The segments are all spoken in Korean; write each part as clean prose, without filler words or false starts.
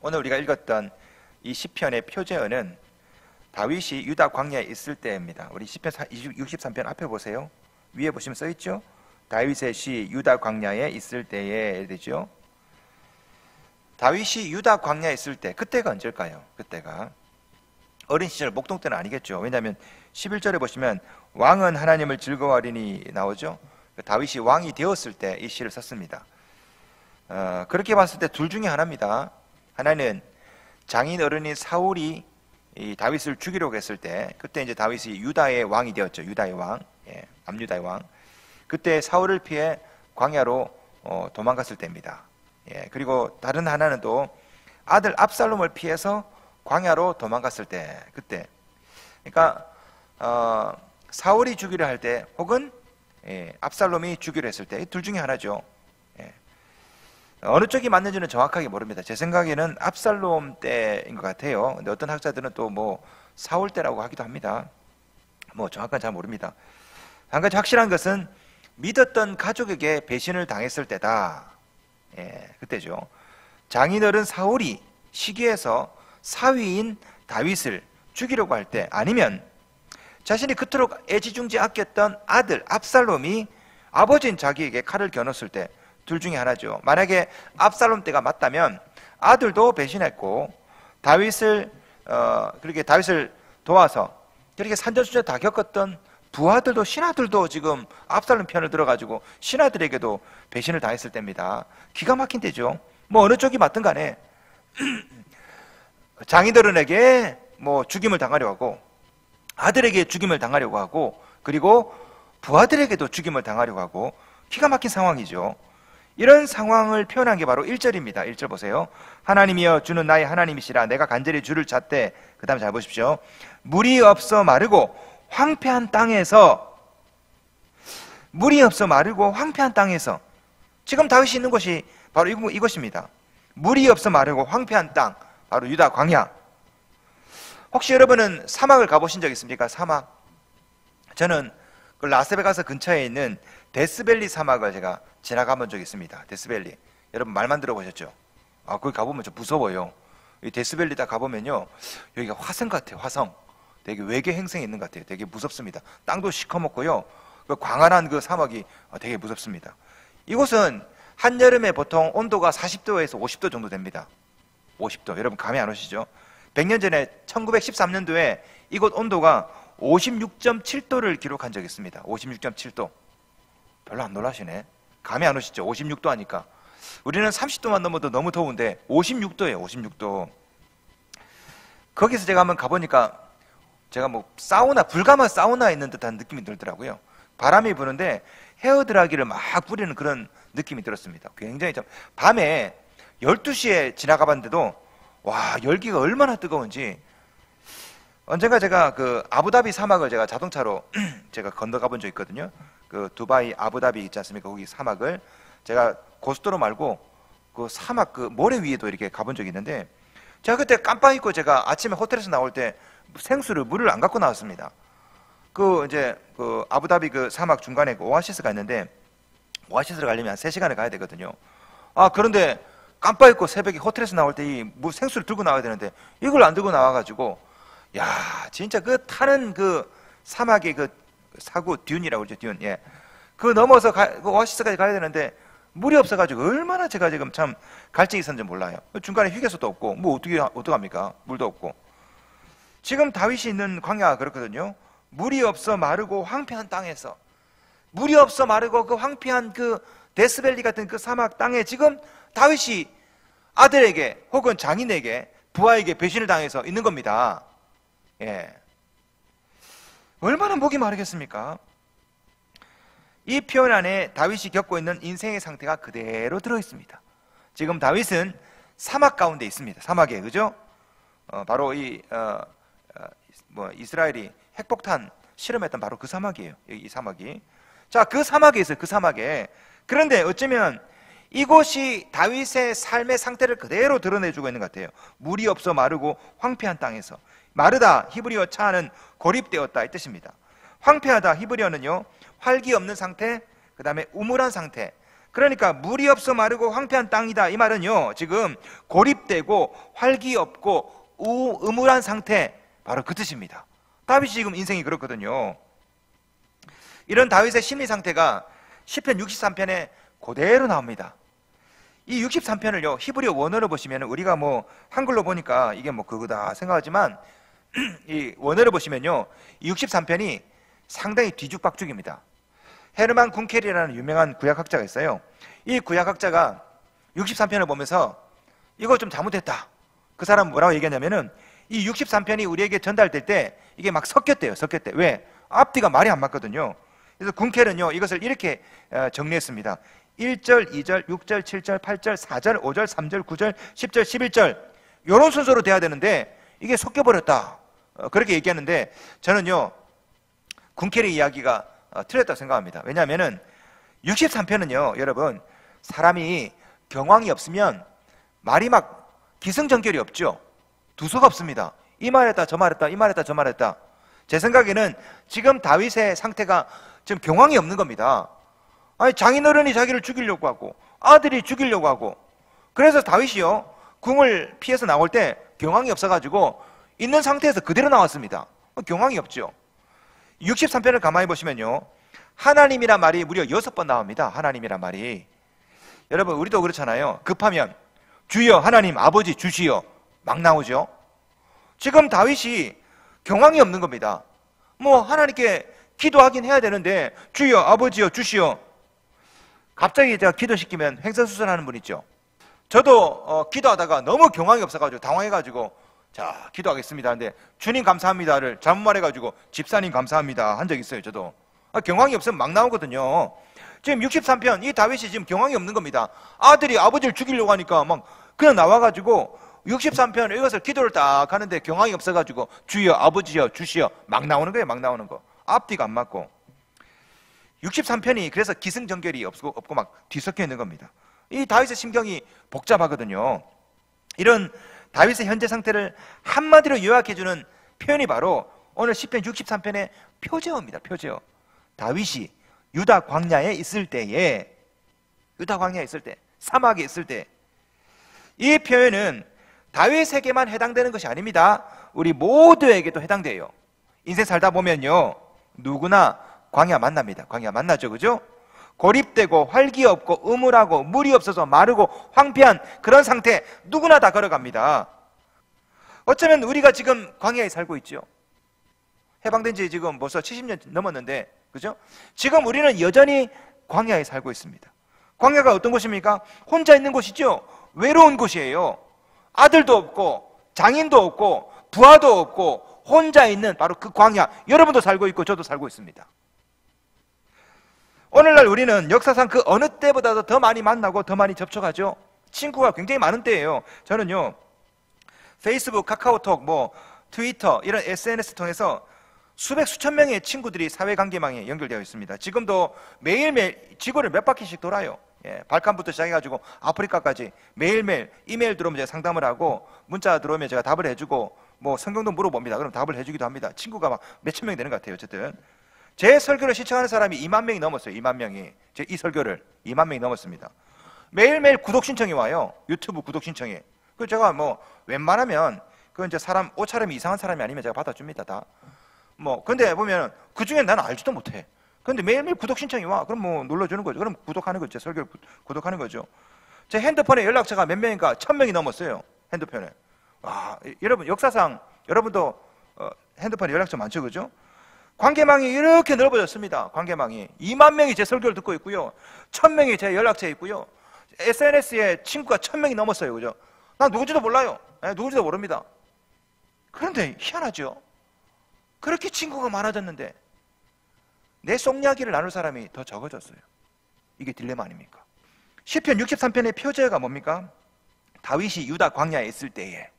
오늘 우리가 읽었던 이 시편의 표제어는 다윗이 유다 광야에 있을 때입니다. 우리 시편 63편 앞에 보세요. 위에 보시면 써 있죠. 다윗의 시 유다 광야에 있을 때에 되죠. 다윗이 유다 광야에 있을 때, 그때가 언제일까요? 그때가 어린 시절 목동 때는 아니겠죠. 왜냐하면 11절에 보시면 왕은 하나님을 즐거워하리니 나오죠. 다윗이 왕이 되었을 때 이 시를 썼습니다. 그렇게 봤을 때 둘 중에 하나입니다. 하나는 장인 어른인 사울이 이 다윗을 죽이려고 했을 때, 그때 이제 다윗이 유다의 왕이 되었죠. 유다의 왕, 남유다의 왕. 그때 사울을 피해 광야로 도망갔을 때입니다. 그리고 다른 하나는 또 아들 압살롬을 피해서 광야로 도망갔을 때, 그때. 그러니까 사울이 죽이려 할 때, 혹은 압살롬이 죽이려 했을 때, 둘 중에 하나죠. 어느 쪽이 맞는지는 정확하게 모릅니다. 제 생각에는 압살롬 때인 것 같아요. 근데 어떤 학자들은 또 뭐 사울 때라고 하기도 합니다. 뭐 정확한 잘 모릅니다. 한 가지 확실한 것은 믿었던 가족에게 배신을 당했을 때다. 그때죠. 장인어른 사울이 시기에서 사위인 다윗을 죽이려고 할 때, 아니면 자신이 그토록 애지중지 아꼈던 아들 압살롬이 아버지인 자기에게 칼을 겨눴을 때, 둘 중에 하나죠. 만약에 압살롬 때가 맞다면 아들도 배신했고 다윗을 그렇게 다윗을 도와서 그렇게 산전수전 다 겪었던 부하들도, 신하들도 지금 압살롬 편을 들어가지고 신하들에게도 배신을 당했을 때입니다. 기가 막힌 때죠. 뭐 어느 쪽이 맞든 간에 장인어른에게 뭐 죽임을 당하려고 하고, 아들에게 죽임을 당하려고 하고, 그리고 부하들에게도 죽임을 당하려고 하고, 기가 막힌 상황이죠. 이런 상황을 표현한 게 바로 1절입니다. 1절 보세요. 하나님이여 주는 나의 하나님이시라 내가 간절히 주를 찾되, 그 다음 잘 보십시오. 물이 없어 마르고 황폐한 땅에서, 물이 없어 마르고 황폐한 땅에서, 지금 다윗이 있는 곳이 바로 이곳입니다. 물이 없어 마르고 황폐한 땅, 바로 유다 광야. 혹시 여러분은 사막을 가보신 적 있습니까? 사막. 저는 그 라스베가스 근처에 있는 데스밸리 사막을 제가 지나가 본 적이 있습니다. 데스밸리. 여러분 말만 들어보셨죠? 거기 가보면 좀 무서워요. 이 데스밸리 딱 가보면요, 여기가 화성 같아요. 화성. 되게 외계 행성이 있는 것 같아요. 되게 무섭습니다. 땅도 시커멓고요, 그 광활한 그 사막이 되게 무섭습니다. 이곳은 한여름에 보통 온도가 40도에서 50도 정도 됩니다. 50도. 여러분 감이 안 오시죠? 100년 전에 1913년도에 이곳 온도가 56.7도를 기록한 적이 있습니다. 56.7도. 별로 안 놀라시네. 감이 안 오시죠? 56도 하니까. 우리는 30도만 넘어도 너무 더운데 56도예요. 56도. 거기서 제가 한번 가보니까 제가 뭐 사우나, 불가마 사우나에 있는 듯한 느낌이 들더라고요. 바람이 부는데 헤어드라이기를 막 뿌리는 그런 느낌이 들었습니다. 굉장히 좀, 밤에 12시에 지나가 봤는데도 와, 열기가 얼마나 뜨거운지. 언젠가 제가 그 아부다비 사막을 제가 자동차로 제가 건너가 본 적 있거든요. 그 두바이 아부다비 있지 않습니까? 거기 사막을 제가 고속도로 말고 그 사막 그 모래 위에도 이렇게 가본 적이 있는데, 제가 그때 깜빡 잊고 제가 아침에 호텔에서 나올 때 생수를, 물을 안 갖고 나왔습니다. 그 이제 그 아부다비 그 사막 중간에 그 오아시스가 있는데, 오아시스를 가려면 한 3시간을 가야 되거든요. 그런데 깜빡 잊고 새벽에 호텔에서 나올 때 이 생수를 들고 나와야 되는데 이걸 안 들고 나와가지고, 야, 진짜 그 타는 그 사막의 그 사구, 듄이라고 그러죠, 듄. 예. 그 넘어서 그 오아시스까지 가야 되는데 물이 없어가지고 얼마나 제가 지금 참 갈증이 있었는지 몰라요. 중간에 휴게소도 없고, 뭐 어떡합니까? 물도 없고. 지금 다윗이 있는 광야가 그렇거든요. 물이 없어 마르고 황폐한 땅에서, 물이 없어 마르고 그 황폐한 그 데스밸리 같은 그 사막 땅에 지금 다윗이 아들에게 혹은 장인에게, 부하에게 배신을 당해서 있는 겁니다. 예. 얼마나 목이 마르겠습니까? 이 표현 안에 다윗이 겪고 있는 인생의 상태가 그대로 들어있습니다. 지금 다윗은 사막 가운데 있습니다. 사막에, 그죠? 바로 이스라엘이 핵폭탄 실험했던 바로 그 사막이에요. 이 사막이. 자, 그 사막에 있어요. 그 사막에. 그런데 어쩌면 이곳이 다윗의 삶의 상태를 그대로 드러내주고 있는 것 같아요. 물이 없어 마르고 황폐한 땅에서. 마르다, 히브리어 차는 고립되었다 이 뜻입니다. 황폐하다, 히브리어는요, 활기 없는 상태, 그 다음에 우물한 상태, 그러니까 물이 없어 마르고 황폐한 땅이다. 이 말은요, 지금 고립되고 활기 없고 음울한 상태, 바로 그 뜻입니다. 다윗이 지금 인생이 그렇거든요. 이런 다윗의 심리 상태가 시편 63편에 그대로 나옵니다. 이 63편을요, 히브리어 원어로 보시면, 우리가 뭐 한글로 보니까 이게 뭐 그거다 생각하지만 이 원어로 보시면요, 이 63편이 상당히 뒤죽박죽입니다. 헤르만 군켈이라는 유명한 구약학자가 있어요. 이 구약학자가 63편을 보면서 이거 좀 잘못했다. 그 사람은 뭐라고 얘기하냐면은 이 63편이 우리에게 전달될 때 이게 막 섞였대요. 왜? 앞뒤가 말이 안 맞거든요. 그래서 군켈은요, 이것을 이렇게 정리했습니다. 1절, 2절, 6절, 7절, 8절, 4절, 5절, 3절, 9절, 10절, 11절 이런 순서로 돼야 되는데 이게 섞여버렸다. 그렇게 얘기하는데 저는요, 군켈의 이야기가 틀렸다고 생각합니다. 왜냐하면은 63편은요, 여러분, 사람이 경황이 없으면 말이 막 기승전결이 없죠. 두서가 없습니다. 이 말했다 저 말했다 이 말했다 저 말했다. 제 생각에는 지금 다윗의 상태가 지금 경황이 없는 겁니다. 아니, 장인어른이 자기를 죽이려고 하고 아들이 죽이려고 하고, 그래서 다윗이요, 궁을 피해서 나올 때 경황이 없어가지고 있는 상태에서 그대로 나왔습니다. 경황이 없죠. 63편을 가만히 보시면요, 하나님이란 말이 무려 6번 나옵니다. 하나님이란 말이. 여러분, 우리도 그렇잖아요. 급하면 주여, 하나님, 아버지, 주시여 막 나오죠. 지금 다윗이 경황이 없는 겁니다. 뭐 하나님께 기도하긴 해야 되는데 주여, 아버지여, 주시여. 갑자기 제가 기도시키면 횡설수설하는 분 있죠. 저도 기도하다가 너무 경황이 없어가지고 당황해가지고 자, 기도하겠습니다 근데 주님 감사합니다를 잘못 말해가지고 집사님 감사합니다 한 적 있어요. 저도 경황이 없으면 막 나오거든요. 지금 63편 이 다윗이 지금 경황이 없는 겁니다. 아들이 아버지를 죽이려고 하니까 막 그냥 나와가지고 63편 이것을 기도를 딱 하는데 경황이 없어가지고 주여, 아버지여, 주시여 막 나오는 거예요. 막 나오는 거. 앞뒤가 안 맞고. 63편이 그래서 기승전결이 없고 막 뒤섞여 있는 겁니다. 이 다윗의 심경이 복잡하거든요. 이런 다윗의 현재 상태를 한마디로 요약해주는 표현이 바로 오늘 시편 63편의 표제어입니다. 표제어. 다윗이 유다 광야에 있을 때에, 유다 광야에 있을 때, 사막에 있을 때, 이 표현은 다윗에게만 해당되는 것이 아닙니다. 우리 모두에게도 해당돼요. 인생 살다 보면요, 누구나 광야 만납니다. 광야 만나죠, 그죠? 고립되고 활기 없고 음울하고 물이 없어서 마르고 황폐한 그런 상태 누구나 다 걸어갑니다. 어쩌면 우리가 지금 광야에 살고 있죠. 해방된 지 지금 벌써 70년 넘었는데, 그죠? 지금 우리는 여전히 광야에 살고 있습니다. 광야가 어떤 곳입니까? 혼자 있는 곳이죠. 외로운 곳이에요. 아들도 없고 장인도 없고 부하도 없고 혼자 있는 바로 그 광야, 여러분도 살고 있고 저도 살고 있습니다. 오늘날 우리는 역사상 그 어느 때보다도 더 많이 만나고 더 많이 접촉하죠. 친구가 굉장히 많은 때예요. 저는요, 페이스북, 카카오톡, 뭐 트위터 이런 SNS 통해서 수백 수천 명의 친구들이 사회관계망에 연결되어 있습니다. 지금도 매일매일 지구를 몇 바퀴씩 돌아요. 발칸부터 시작해가지고 아프리카까지 매일매일 이메일 들어오면 제가 상담을 하고, 문자 들어오면 제가 답을 해주고, 뭐 성경도 물어봅니다. 그럼 답을 해주기도 합니다. 친구가 막 몇천 명이 되는 것 같아요. 어쨌든 제 설교를 시청하는 사람이 2만 명이 넘었어요. 2만 명이. 제 이 설교를 2만 명이 넘었습니다. 매일매일 구독 신청이 와요. 유튜브 구독 신청이. 그 제가 뭐 웬만하면 그 이제 사람 옷차림이 이상한 사람이 아니면 제가 받아줍니다. 다. 뭐 근데 보면 그 중에 나는 알지도 못해. 근데 매일매일 구독 신청이 와. 그럼 뭐 눌러주는 거죠. 그럼 구독하는 거죠. 제 설교를 구독하는 거죠. 제 핸드폰에 연락처가 몇 명인가 1000명이 넘었어요. 핸드폰에. 와, 여러분 역사상 여러분도 핸드폰에 연락처 많죠, 그죠? 관계망이 이렇게 넓어졌습니다. 관계망이 2만 명이 제 설교를 듣고 있고요, 1000명이 제 연락처에 있고요, SNS에 친구가 1000명이 넘었어요, 그죠? 난 누군지도 몰라요. 누군지도 모릅니다. 그런데 희한하죠. 그렇게 친구가 많아졌는데 내 속 이야기를 나눌 사람이 더 적어졌어요. 이게 딜레마 아닙니까? 시편 63편의 표제가 뭡니까? 다윗이 유다 광야에 있을 때에,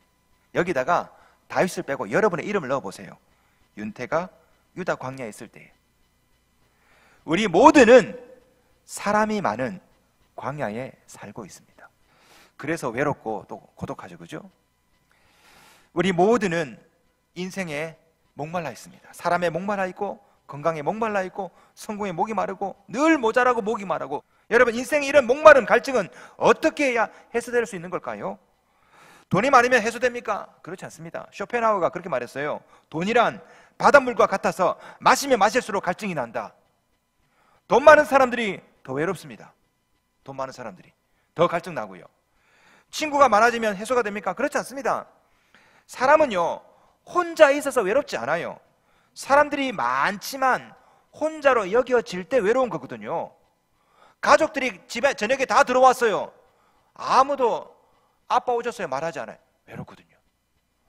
여기다가 다윗을 빼고 여러분의 이름을 넣어보세요. 윤태가 유다 광야에 있을 때에. 우리 모두는 사람이 많은 광야에 살고 있습니다. 그래서 외롭고 또 고독하죠, 그죠? 우리 모두는 인생에 목말라 있습니다. 사람에 목말라 있고, 건강에 목말라 있고, 성공에 목이 마르고, 늘 모자라고 목이 마르고, 여러분, 인생의 이런 목마름, 갈증은 어떻게 해야 해소될 수 있는 걸까요? 돈이 많으면 해소됩니까? 그렇지 않습니다. 쇼펜하우어가 그렇게 말했어요. 돈이란 바닷물과 같아서 마시면 마실수록 갈증이 난다. 돈 많은 사람들이 더 외롭습니다. 돈 많은 사람들이 더 갈증 나고요. 친구가 많아지면 해소가 됩니까? 그렇지 않습니다. 사람은요, 혼자 있어서 외롭지 않아요. 사람들이 많지만 혼자로 여겨질 때 외로운 거거든요. 가족들이 집에 저녁에 다 들어왔어요. 아무도 아빠 오셨어요 말하지 않아요. 외롭거든요.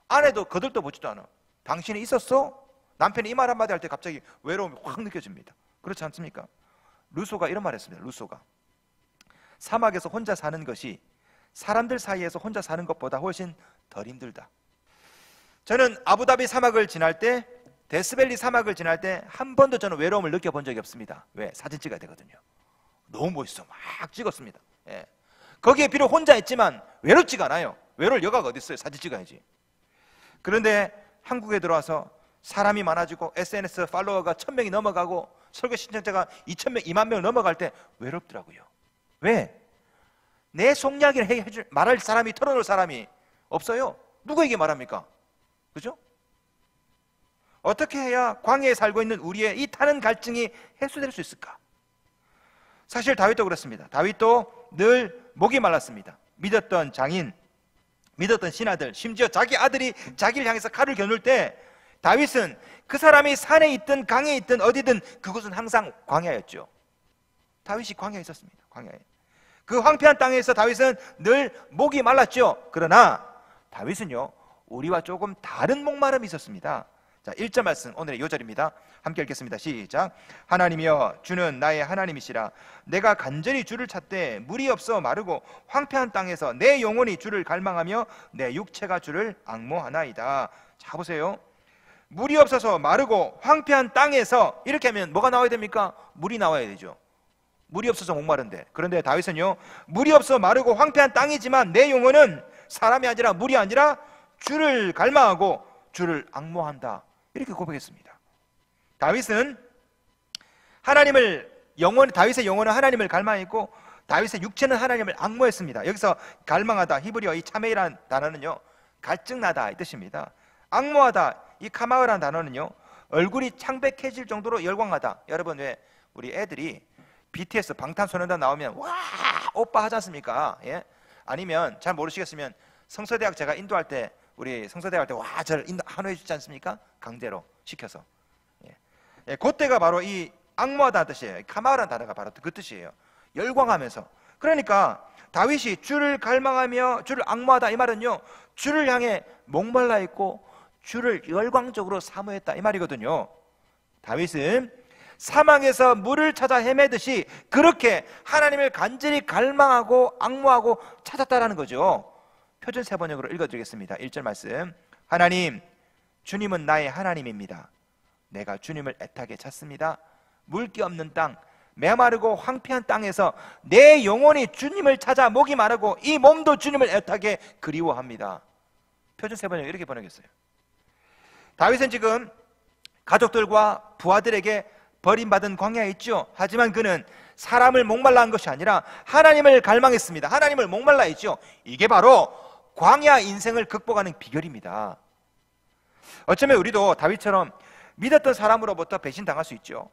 아내도 거들떠 보지도 않아. 당신이 있었어? 남편이 이 말 한마디 할 때 갑자기 외로움이 확 느껴집니다. 그렇지 않습니까? 루소가 이런 말 했습니다. 루소가 사막에서 혼자 사는 것이 사람들 사이에서 혼자 사는 것보다 훨씬 덜 힘들다. 저는 아부다비 사막을 지날 때, 데스밸리 사막을 지날 때 한 번도 저는 외로움을 느껴본 적이 없습니다. 왜? 사진 찍어야 되거든요. 너무 멋있어. 막 찍었습니다. 예. 거기에 비록 혼자 있지만 외롭지가 않아요. 외로울 여가가 어디 있어요? 사진 찍어야지. 그런데 한국에 들어와서 사람이 많아지고 SNS 팔로워가 1000명이 넘어가고 설교 신청자가 2000명, 2만 명 넘어갈 때 외롭더라고요. 왜? 내 속 이야기를 말할 사람이, 털어놓을 사람이 없어요. 누구에게 말합니까? 그죠? 어떻게 해야 광야에 살고 있는 우리의 이 타는 갈증이 해소될 수 있을까? 사실 다윗도 그렇습니다. 다윗도 늘 목이 말랐습니다. 믿었던 장인, 믿었던 신하들, 심지어 자기 아들이 자기를 향해서 칼을 겨눌 때 다윗은 그 사람이 산에 있든 강에 있든 어디든 그곳은 항상 광야였죠. 다윗이 광야에 있었습니다. 광야에. 그 황폐한 땅에서 다윗은 늘 목이 말랐죠. 그러나 다윗은요, 우리와 조금 다른 목마름이 있었습니다. 자, 1절 말씀, 오늘의 요절입니다. 함께 읽겠습니다. 시작. 하나님이여, 주는 나의 하나님이시라. 내가 간절히 주를 찾되 물이 없어 마르고 황폐한 땅에서 내 영혼이 주를 갈망하며 내 육체가 주를 앙모하나이다. 자, 보세요. 물이 없어서 마르고 황폐한 땅에서, 이렇게 하면 뭐가 나와야 됩니까? 물이 나와야 되죠. 물이 없어서 목마른데. 그런데 다윗은요, 물이 없어 마르고 황폐한 땅이지만 내 영혼은 사람이 아니라, 물이 아니라 주를 갈망하고 주를 앙모한다. 이렇게 고백했습니다. 다윗은 다윗의 영혼은 하나님을 갈망했고 다윗의 육체는 하나님을 앙모했습니다. 여기서 갈망하다, 히브리어 이 차메이라는 단어는요, 갈증나다 이 뜻입니다. 앙모하다, 이 카마흐라는 단어는요, 얼굴이 창백해질 정도로 열광하다. 여러분, 왜 우리 애들이 BTS 방탄소년단 나오면 와 오빠 하지 않습니까? 예? 아니면 잘 모르시겠으면 성서대학 제가 인도할 때, 우리 성서대학 할 때 와 저를 한호해 주지 않습니까? 강제로 시켜서. 예. 예, 그때가 바로 이 앙모하다는 뜻이에요. 카마흐라는 단어가 바로 그 뜻이에요. 열광하면서. 그러니까 다윗이 주를 갈망하며 주를 앙모하다, 이 말은요, 주를 향해 목말라 있고 주를 열광적으로 사모했다, 이 말이거든요. 다윗은 사막에서 물을 찾아 헤매듯이 그렇게 하나님을 간절히 갈망하고 앙모하고 찾았다라는 거죠. 표준 세번역으로 읽어드리겠습니다. 1절 말씀. 하나님, 주님은 나의 하나님입니다. 내가 주님을 애타게 찾습니다. 물기 없는 땅, 메마르고 황폐한 땅에서 내 영혼이 주님을 찾아 목이 마르고 이 몸도 주님을 애타게 그리워합니다. 표준 세번역 이렇게 번역했어요. 다윗은 지금 가족들과 부하들에게 버림받은 광야에 있죠. 하지만 그는 사람을 목말라 한 것이 아니라 하나님을 갈망했습니다. 하나님을 목말라 했죠. 이게 바로 광야 인생을 극복하는 비결입니다. 어쩌면 우리도 다윗처럼 믿었던 사람으로부터 배신당할 수 있죠.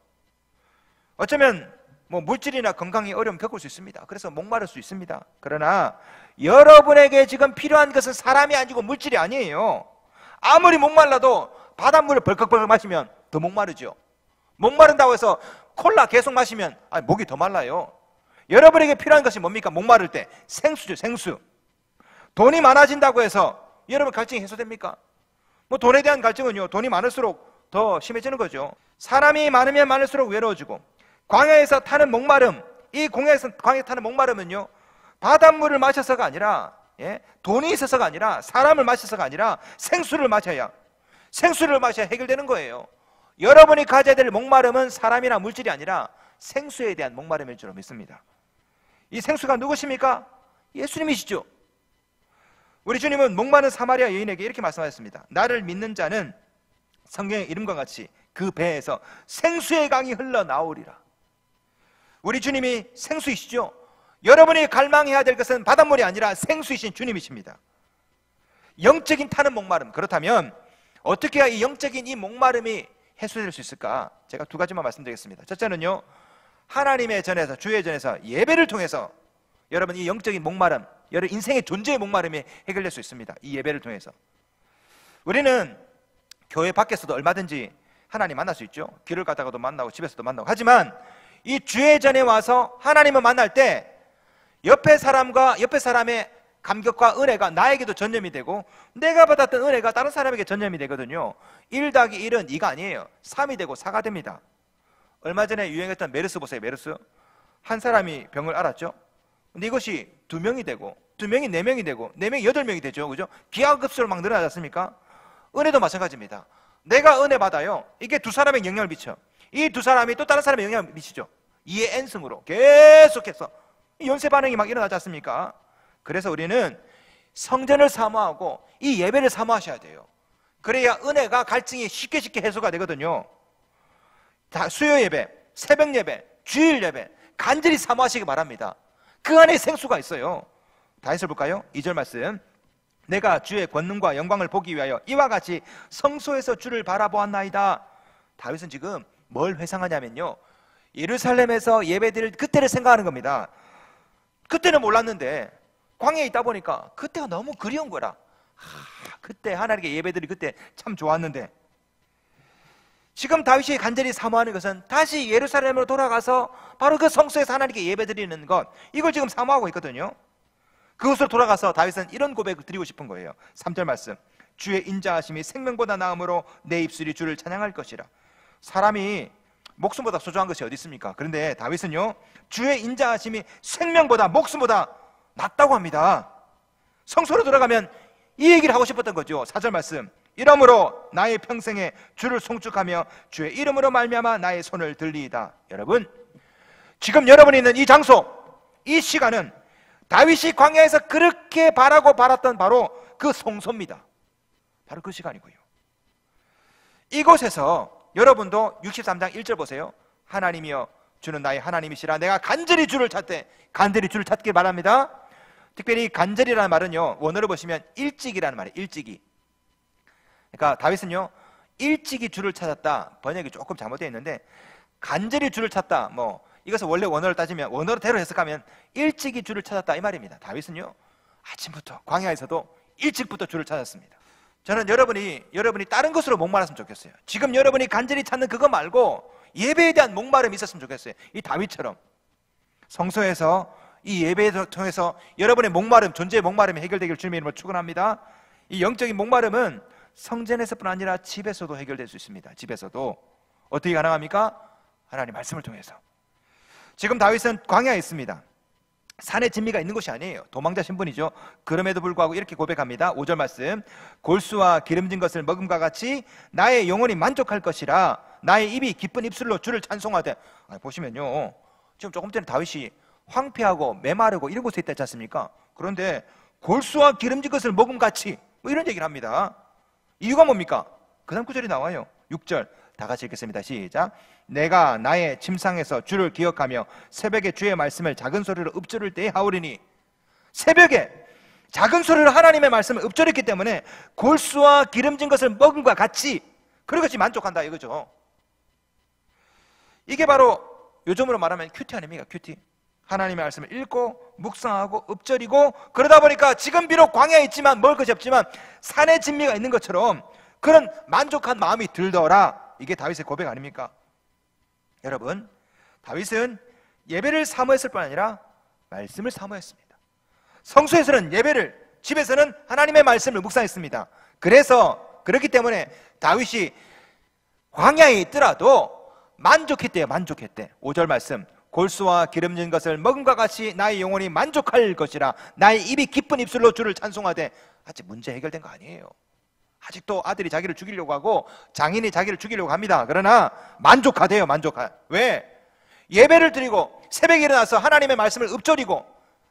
어쩌면 물질이나 건강이 어려움 겪을 수 있습니다. 그래서 목마를 수 있습니다. 그러나 여러분에게 지금 필요한 것은 사람이 아니고 물질이 아니에요. 아무리 목말라도 바닷물을 벌컥벌컥 마시면 더 목마르죠. 목마른다고 해서 콜라 계속 마시면 목이 더 말라요. 여러분에게 필요한 것이 뭡니까? 목마를 때 생수죠. 생수. 돈이 많아진다고 해서 여러분 갈증이 해소됩니까? 돈에 대한 갈증은요, 돈이 많을수록 더 심해지는 거죠. 사람이 많으면 많을수록 외로워지고, 광야에서 타는 목마름, 이 광야에 타는 목마름은요, 바닷물을 마셔서가 아니라, 돈이 있어서가 아니라, 사람을 마셔서가 아니라 생수를 마셔야 해결되는 거예요. 여러분이 가져야 될 목마름은 사람이나 물질이 아니라 생수에 대한 목마름일 줄 믿습니다. 이 생수가 누구십니까? 예수님이시죠. 우리 주님은 목마른 사마리아 여인에게 이렇게 말씀하셨습니다. 나를 믿는 자는 성경의 이름과 같이 그 배에서 생수의 강이 흘러나오리라. 우리 주님이 생수이시죠. 여러분이 갈망해야 될 것은 바닷물이 아니라 생수이신 주님이십니다. 영적인 타는 목마름, 그렇다면 어떻게 해야 이 영적인 이 목마름이 해소될 수 있을까? 제가 두 가지만 말씀드리겠습니다. 첫째는요, 하나님의 전에서, 주의 전에서 예배를 통해서 여러분 이 영적인 목마름, 여러분 인생의 존재의 목마름이 해결될 수 있습니다. 이 예배를 통해서. 우리는 교회 밖에서도 얼마든지 하나님 만날 수 있죠. 길을 가다가도 만나고 집에서도 만나고. 하지만 이 주의 전에 와서 하나님을 만날 때 옆에 사람의 감격과 은혜가 나에게도 전염이 되고 내가 받았던 은혜가 다른 사람에게 전염이 되거든요. 1 더하기 1은 2가 아니에요. 3이 되고 4가 됩니다. 얼마 전에 유행했던 메르스 보세요. 메르스. 한 사람이 병을 앓았죠. 근데 이것이 2명이 되고 2명이 4명이 되고 4명이 8명이 되죠. 그죠? 기하급수로 막 늘어나지 않습니까? 은혜도 마찬가지입니다. 내가 은혜 받아요. 이게 두 사람에게 영향을 미쳐. 이 두 사람이 또 다른 사람에게 영향을 미치죠. 2의 n승으로 계속해서 연쇄 반응이 막 일어나지 않습니까? 그래서 우리는 성전을 사모하고 이 예배를 사모하셔야 돼요. 그래야 은혜가 갈증이 쉽게 해소가 되거든요. 다 수요 예배, 새벽 예배, 주일 예배 간절히 사모하시기 바랍니다. 그 안에 생수가 있어요. 다시 볼까요? 2절 말씀. 내가 주의 권능과 영광을 보기 위하여 이와 같이 성소에서 주를 바라보았나이다. 다윗은 지금 뭘 회상하냐면요, 예루살렘에서 예배드릴 그때를 생각하는 겁니다. 그때는 몰랐는데 광야에 있다 보니까 그때가 너무 그리운 거라. 그때 하나님께 예배드리 그때 참 좋았는데, 지금 다윗이 간절히 사모하는 것은 다시 예루살렘으로 돌아가서 바로 그 성소에서 하나님께 예배드리는 것, 이걸 지금 사모하고 있거든요. 그곳으로 돌아가서 다윗은 이런 고백을 드리고 싶은 거예요. 3절 말씀. 주의 인자하심이 생명보다 나음으로 내 입술이 주를 찬양할 것이라. 사람이 목숨보다 소중한 것이 어디 있습니까? 그런데 다윗은요, 주의 인자하심이 생명보다 목숨보다 낫다고 합니다. 성소로 돌아가면 이 얘기를 하고 싶었던 거죠. 4절 말씀. 이러므로 나의 평생에 주를 송축하며 주의 이름으로 말미암아 나의 손을 들리이다. 여러분, 지금 여러분이 있는 이 장소, 이 시간은 다윗이 광야에서 그렇게 바라고 바랐던 바로 그 성소입니다. 바로 그 시간이고요. 이곳에서 여러분도 63장 1절 보세요. 하나님이여 주는 나의 하나님이시라. 내가 간절히 주를 찾되, 간절히 주를 찾길 바랍니다. 특별히 간절이라는 말은요, 원어를 보시면 일찍이라는 말이에요. 일찍이. 그러니까 다윗은요, 일찍이 주를 찾았다, 번역이 조금 잘못되어 있는데, 간절히 주를 찾다, 뭐 이것을 원래 원어를 따지면, 원어대로 해석하면 일찍이 주를 찾았다 이 말입니다. 다윗은요, 아침부터 광야에서도 일찍부터 주를 찾았습니다. 저는 여러분이 다른 것으로 목말았으면 좋겠어요. 지금 여러분이 간절히 찾는 그거 말고 예배에 대한 목마름이 있었으면 좋겠어요. 이 다윗처럼 성소에서 이 예배를 통해서 여러분의 목마름, 존재의 목마름이 해결되길 주님의 이름으로 축원합니다. 이 영적인 목마름은 성전에서뿐 아니라 집에서도 해결될 수 있습니다. 집에서도. 어떻게 가능합니까? 하나님 말씀을 통해서. 지금 다윗은 광야에 있습니다. 산에 진미가 있는 곳이 아니에요. 도망자 신분이죠. 그럼에도 불구하고 이렇게 고백합니다. 5절 말씀. 골수와 기름진 것을 먹음과 같이 나의 영혼이 만족할 것이라. 나의 입이 기쁜 입술로 주를 찬송하되. 보시면요, 지금 조금 전에 다윗이 황폐하고 메마르고 이런 곳에 있다 했지 않습니까? 그런데 골수와 기름진 것을 먹음같이 뭐 이런 얘기를 합니다. 이유가 뭡니까? 그 다음 구절이 나와요. 6절 다 같이 읽겠습니다. 시작. 내가 나의 침상에서 주를 기억하며 새벽에 주의 말씀을 작은 소리로 읊조릴 때에 하오리니. 새벽에 작은 소리로 하나님의 말씀을 읊조렸기 때문에 골수와 기름진 것을 먹음과 같이 그것이 만족한다 이거죠. 이게 바로 요즘으로 말하면 큐티 아닙니까? 큐티. 하나님의 말씀을 읽고 묵상하고 읊조리고, 그러다 보니까 지금 비록 광야에 있지만 먹을 것이 없지만 산에 진미가 있는 것처럼 그런 만족한 마음이 들더라. 이게 다윗의 고백 아닙니까? 여러분, 다윗은 예배를 사모했을 뿐 아니라 말씀을 사모했습니다. 성소에서는 예배를, 집에서는 하나님의 말씀을 묵상했습니다. 그렇기 때문에 다윗이 광야에 있더라도 만족했대요. 만족했대. 5절 말씀. 골수와 기름진 것을 먹음과 같이 나의 영혼이 만족할 것이라. 나의 입이 기쁜 입술로 주를 찬송하되. 아직 문제 해결된 거 아니에요. 아직도 아들이 자기를 죽이려고 하고 장인이 자기를 죽이려고 합니다. 그러나 만족하대요. 왜? 예배를 드리고 새벽에 일어나서 하나님의 말씀을 읊조리고,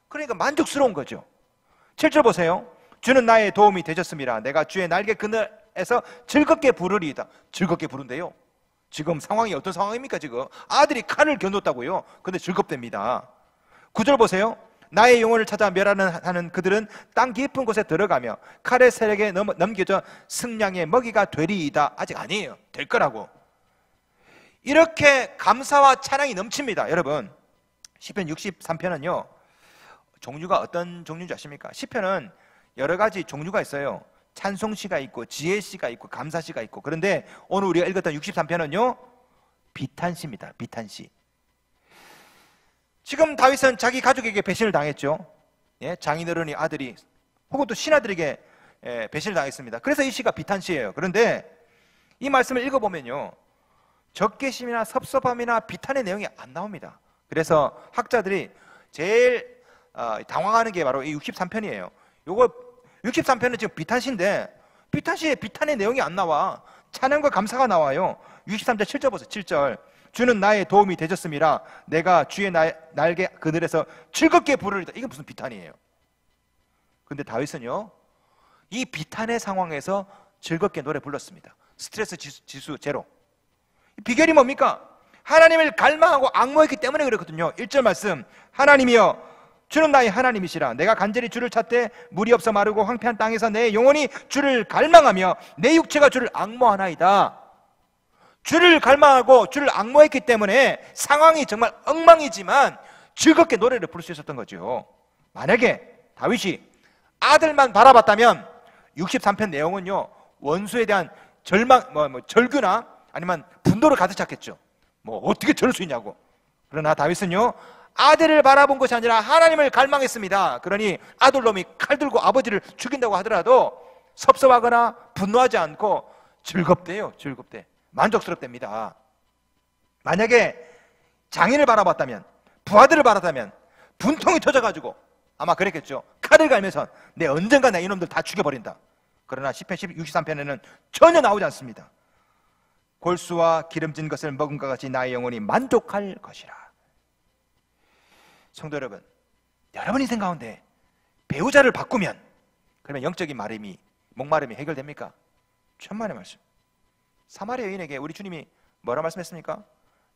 그러니까 만족스러운 거죠. 7절 보세요. 주는 나의 도움이 되셨습니다. 내가 주의 날개 그늘에서 즐겁게 부르리이다. 즐겁게 부른대요. 지금 상황이 어떤 상황입니까? 지금 아들이 칼을 겨눴다고요. 근데 즐겁답니다. 9절 보세요. 나의 영혼을 찾아 멸하는 그들은 땅 깊은 곳에 들어가며 칼의 세력에 넘겨져 승량의 먹이가 되리이다. 아직 아니에요. 될 거라고. 이렇게 감사와 찬양이 넘칩니다. 여러분, 시편 63편은요 종류가 어떤 종류인지 아십니까? 시편은 여러 가지 종류가 있어요. 찬송시가 있고 지혜시가 있고 감사시가 있고. 그런데 오늘 우리가 읽었던 63편은요 비탄시입니다. 비탄시. 지금 다윗은 자기 가족에게 배신을 당했죠. 예? 장인어른이 아들이 혹은 또 신하들에게 배신을 당했습니다. 그래서 이 시가 비탄시예요. 그런데 이 말씀을 읽어보면요 적개심이나 섭섭함이나 비탄의 내용이 안 나옵니다. 그래서 학자들이 제일 당황하는 게 바로 이 63편이에요. 요거 63편은 지금 비탄시인데 비탄시에 비탄의 내용이 안 나와. 찬양과 감사가 나와요. 63절 7절 보세요. 7절. 주는 나의 도움이 되셨음이라 내가 주의 날개 그늘에서 즐겁게 부르리다. 이게 무슨 비탄이에요? 근데 다윗은요 이 비탄의 상황에서 즐겁게 노래 불렀습니다. 스트레스 지수 제로. 비결이 뭡니까? 하나님을 갈망하고 앙모했기 때문에 그렇거든요. 1절 말씀. 하나님이여 주는 나의 하나님이시라. 내가 간절히 주를 찾되 물이 없어 마르고 황폐한 땅에서 내 영혼이 주를 갈망하며 내 육체가 주를 앙모하나이다. 주를 갈망하고 주를 앙모했기 때문에 상황이 정말 엉망이지만 즐겁게 노래를 부를 수 있었던 거죠. 만약에 다윗이 아들만 바라봤다면 63편 내용은요 원수에 대한 절망, 절규나 아니면 분노를 가득 찼겠죠. 어떻게 저럴 수 있냐고. 그러나 다윗은요 아들을 바라본 것이 아니라 하나님을 갈망했습니다. 그러니 아들놈이 칼 들고 아버지를 죽인다고 하더라도 섭섭하거나 분노하지 않고 즐겁대요. 즐겁대. 만족스럽답니다. 만약에 장인을 바라봤다면, 부하들을 바라다면 분통이 터져가지고 아마 그랬겠죠. 칼을 갈면서 내 언젠가 내 이놈들 다 죽여버린다. 그러나 시편 63편에는 전혀 나오지 않습니다. 골수와 기름진 것을 먹은 것 같이 나의 영혼이 만족할 것이라. 성도 여러분, 여러분 인생 가운데 배우자를 바꾸면 그러면 영적인 목마름이 해결됩니까? 천만의 말씀. 사마리아 여인에게 우리 주님이 뭐라 말씀했습니까?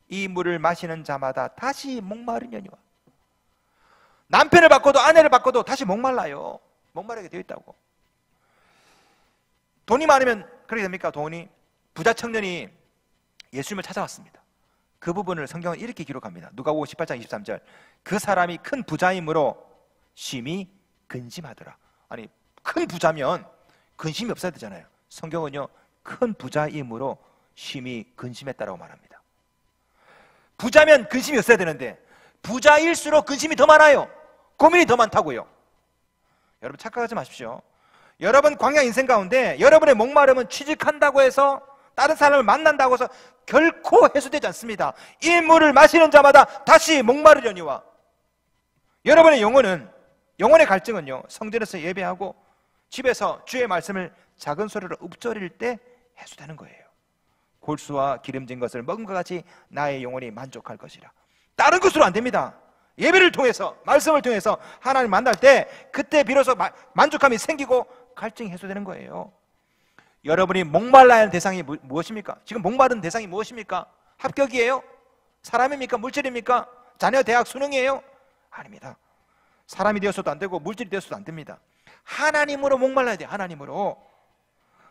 이 물을 마시는 자마다 다시 목마르려니와. 남편을 바꿔도 아내를 바꿔도 다시 목말라요. 목마르게 되어 있다고. 돈이 많으면 그렇게 됩니까? 돈이. 부자 청년이 예수님을 찾아왔습니다. 그 부분을 성경은 이렇게 기록합니다. 누가복음 18장 23절. 그 사람이 큰 부자이므로 심히 근심하더라. 아니 큰 부자면 근심이 없어야 되잖아요. 성경은요 큰 부자이므로 심히 근심했다라고 말합니다. 부자면 근심이 없어야 되는데 부자일수록 근심이 더 많아요. 고민이 더 많다고요. 여러분 착각하지 마십시오. 여러분 광야 인생 가운데 여러분의 목마름은 취직한다고 해서 다른 사람을 만난다고 해서 결코 해소되지 않습니다. 이 물을 마시는 자마다 다시 목마르려니와. 여러분의 영혼의 갈증은요 성전에서 예배하고 집에서 주의 말씀을 작은 소리로 읊조릴 때 해소되는 거예요. 골수와 기름진 것을 먹은 것 같이 나의 영혼이 만족할 것이라. 다른 것으로 안 됩니다. 예배를 통해서 말씀을 통해서 하나님 만날 때 그때 비로소 만족감이 생기고 갈증이 해소되는 거예요. 여러분이 목말라야 하는 대상이 무엇입니까? 지금 목마른 대상이 무엇입니까? 합격이에요? 사람입니까? 물질입니까? 자녀 대학 수능이에요? 아닙니다. 사람이 되어서도 안 되고 물질이 되어서도 안 됩니다. 하나님으로 목말라야 돼요. 하나님으로.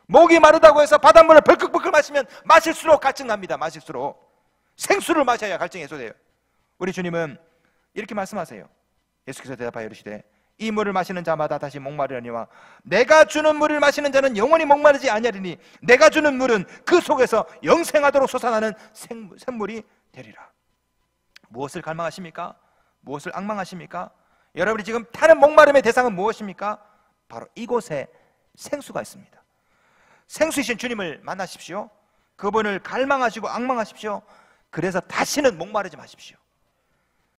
목이 마르다고 해서 바닷물을 벌컥벌컥 마시면 마실수록 갈증 납니다. 마실수록. 생수를 마셔야 갈증이 해소돼요. 우리 주님은 이렇게 말씀하세요. 예수께서 대답하여 이르시되 이 물을 마시는 자마다 다시 목마르려니와 내가 주는 물을 마시는 자는 영원히 목마르지 아니하리니 내가 주는 물은 그 속에서 영생하도록 솟아나는 샘물이 되리라. 무엇을 갈망하십니까? 무엇을 앙망하십니까? 여러분이 지금 타는 목마름의 대상은 무엇입니까? 바로 이곳에 생수가 있습니다. 생수이신 주님을 만나십시오. 그분을 갈망하시고 앙망하십시오. 그래서 다시는 목마르지 마십시오.